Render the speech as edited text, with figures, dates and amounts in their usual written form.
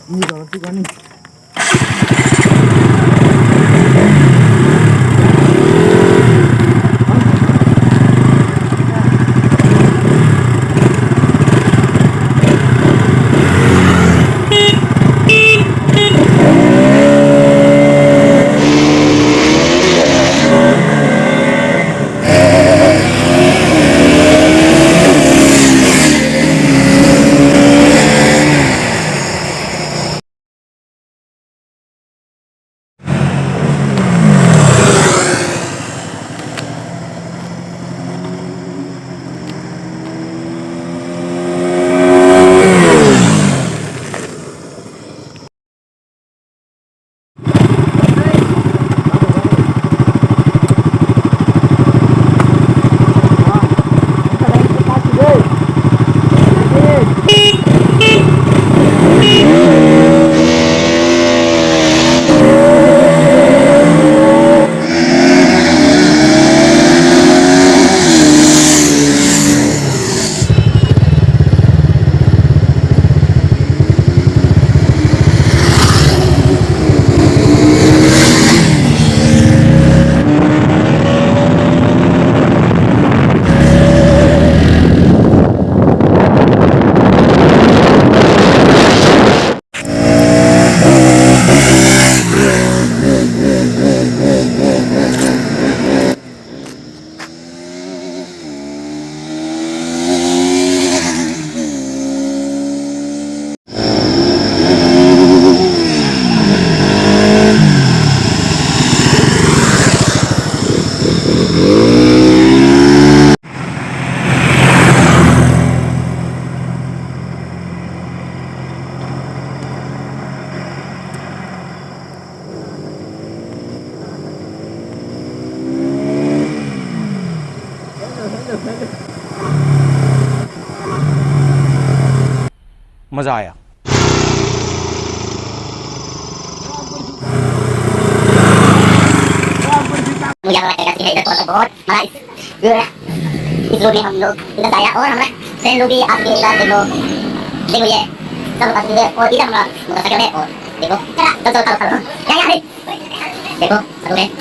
Ini kalau tiga nih. मज़ा आया। मुझे लगा कि है इधर तो बहुत बड़ा व्यू है। इस रोड में हम लोग इधर आया और हमारा फ्रेंड लोग भी आके इधर देखो ये सब लोग आते हैं और इधर हमारा मोटरसाइकिल है और देखो चलो चलो चलो चलो यहाँ देखो देखो